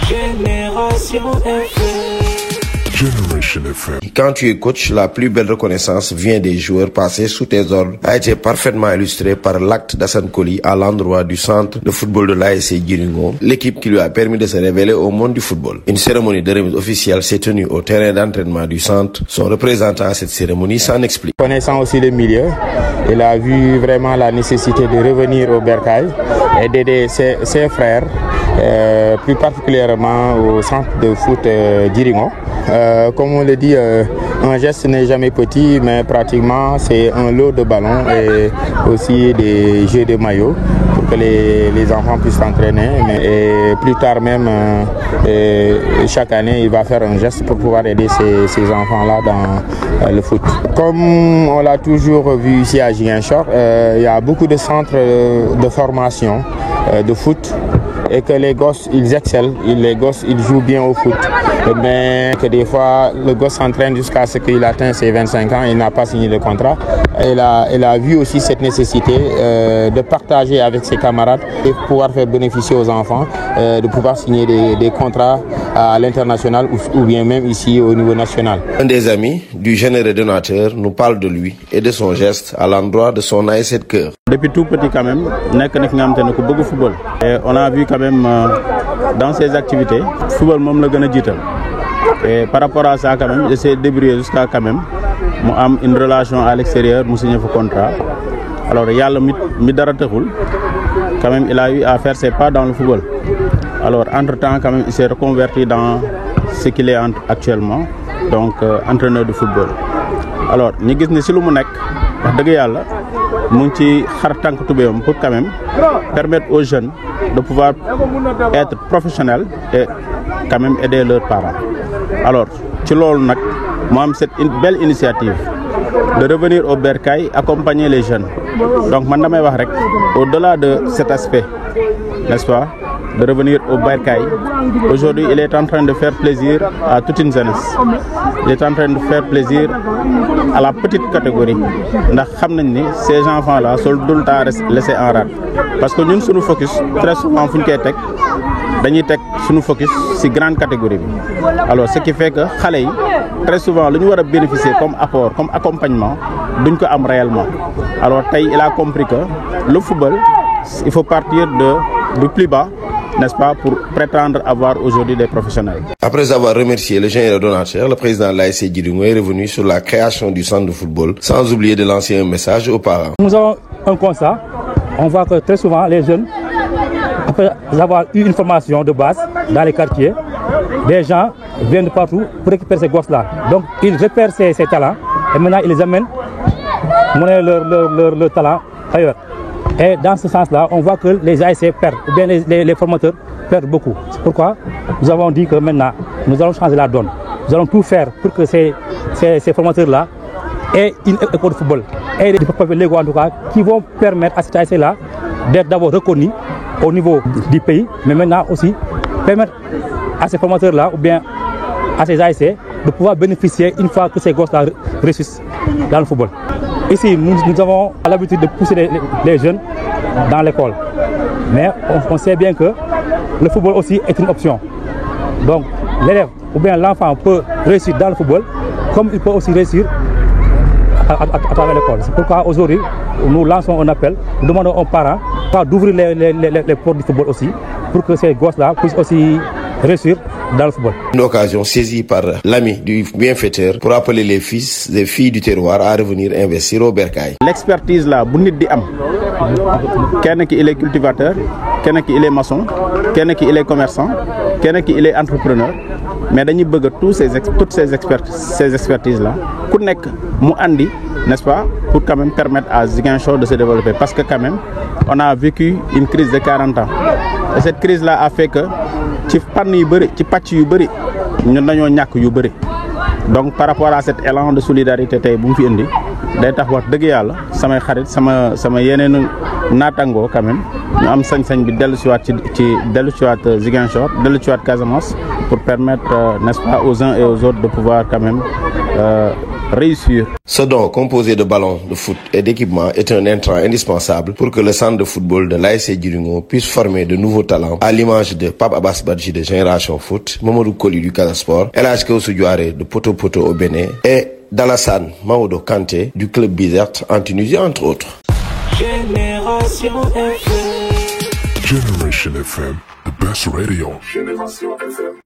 Génération FM. Generation FM. Quand tu es coach, la plus belle reconnaissance vient des joueurs passés sous tes ordres, a été parfaitement illustré par l'acte d'Assane Koli à l'endroit du centre de football de l'ASC Djiringo, l'équipe qui lui a permis de se révéler au monde du football. Une cérémonie de remise officielle s'est tenue au terrain d'entraînement du centre. Son représentant à cette cérémonie s'en explique. Connaissant aussi le milieu, il a vu vraiment la nécessité de revenir au bercail et d'aider ses frères, plus particulièrement au centre de foot Djiringo. Comme on le dit, un geste n'est jamais petit, mais pratiquement c'est un lot de ballons et aussi des jeux de maillots pour que les enfants puissent s'entraîner. Et plus tard même, chaque année, il va faire un geste pour pouvoir aider ces enfants-là dans le foot. Comme on l'a toujours vu ici à Ziguinchor, il y a beaucoup de centres de formation de foot. Et que les gosses, ils excellent, les gosses, ils jouent bien au foot. Mais que des fois, le gosse s'entraîne jusqu'à ce qu'il atteigne ses 25 ans, il n'a pas signé de contrat. Elle a vu aussi cette nécessité de partager avec ses camarades et pouvoir faire bénéficier aux enfants, de pouvoir signer des contrats à l'international ou bien même ici au niveau national. Un des amis du généreux donateur nous parle de lui et de son geste à l'endroit de son ASC de cœur. Depuis tout petit quand même, beaucoup football. Et on a vu quand même dans ses activités, football mom la gëna jital. Et par rapport à ça quand même, j'essaie de débrouiller jusqu'à quand même mu am une relation à l'extérieur, mu signé un contrat. Alors yalla mi dara taxul quand même il a eu à faire ses pas dans le football. Alors entre-temps quand même il s'est reconverti dans ce qu'il est actuellement, donc entraîneur de football. Alors ñi gis ni ci lu mu nek wax deug yalla mu ngi ci xar tank tubéyam pour quand même permettre aux jeunes de pouvoir être professionnels et quand même aider leurs parents. Alors, ci loolu nak mo am cette belle initiative de revenir au bercail, accompagner les jeunes. Donc man damay wax rek au-delà de cet aspect, n'est-ce pas, de revenir au bercail. Aujourd'hui, il est en train de faire plaisir à toute une jeunesse. Il est en train de faire plaisir à la petite catégorie. Ndax xam nañ ni ces enfants-là sont tout le temps laissés en rade. Parce que ñun suñu focus très souvent fuñ koy tek dañuy tek suñu focus ci grande catégorie bi. Alors ce qui fait que xalé yi très souvent lu ñu wara bénéficier comme apport, comme accompagnement duñ ko am réellement. Alors tay il a compris que le football, il faut partir du plus bas, n'est-ce pas, pour prétendre avoir aujourd'hui des professionnels. Après avoir remercié le généreux donateur, le président de l'ASC Djiringo est revenu sur la création du centre de football, sans oublier de lancer un message aux parents. Nous avons un constat, on voit que très souvent les jeunes, après avoir eu une formation de base dans les quartiers, des gens viennent de partout pour récupérer ces gosses-là. Donc ils repèrent ces talents et maintenant ils les amènent mener leur talent ailleurs. Et dans ce sens-là, on voit que les ASC perdent, ou bien les formateurs perdent beaucoup. C'est pourquoi nous avons dit que maintenant, nous allons changer la donne. Nous allons tout faire pour que ces formateurs-là aient une école de football. Et des papiers légaux en tout cas, qui vont permettre à ces ASC-là d'être d'abord reconnus au niveau du pays, mais maintenant aussi permettre à ces formateurs-là, ou bien à ces ASC, de pouvoir bénéficier une fois que ces gosses-là réussissent dans le football. Ici, nous avons l'habitude de pousser les jeunes dans l'école. Mais on sait bien que le football aussi est une option. Donc, l'élève ou bien l'enfant peut réussir dans le football, comme il peut aussi réussir à travers l'école. C'est pourquoi aujourd'hui, nous lançons un appel, nous demandons aux parents d'ouvrir les portes du football aussi, pour que ces gosses-là puissent aussi réussir dans le football. Une occasion saisie par l'ami du bienfaiteur pour appeler les fils et filles du terroir à revenir investir au bercail. L'expertise là, bu nit di am, kenn ki il est cultivateur, kenn ki il est maçon, kenn ki il est commerçant, kenn ki il est entrepreneur, mais dañuy bëgg toutes ces expertises là, ku nekk mu andi, n'est-ce pas, pour quand même permettre à Ziguinchor de se développer, parce que quand même on a vécu une crise de 40 ans. Et cette crise là a fait que ci fànn yu bëri ci pàcc yu bëri ñun dañoo ñàkk yu bëri. Donc par rapport à cet élan de solidarité tey bu mu fi indi day tax wax dëgg yàlla samay xarit sama yeneen naatangoo quand même ñu am sañ-sañ bi dellu siwaat Ziguinchor dellu siwaat Casamance pour permettre n'est-ce pas aux uns et aux autres de pouvoir quand même réussir. Ce don composé de ballons de foot et d'équipements est un intrant indispensable pour que le centre de football de l'ASC Djiringo puisse former de nouveaux talents à l'image de Pape Abbas Badji de Génération Foot, Mamadou Koli du Casa Sport, El Hadj Kewsu Diouaré de Poto Poto au Bénin et Dalassane Maodo Kanté du club Bizerte en Tunisie entre autres. Génération FM. Generation FM, the best radio. Génération FM.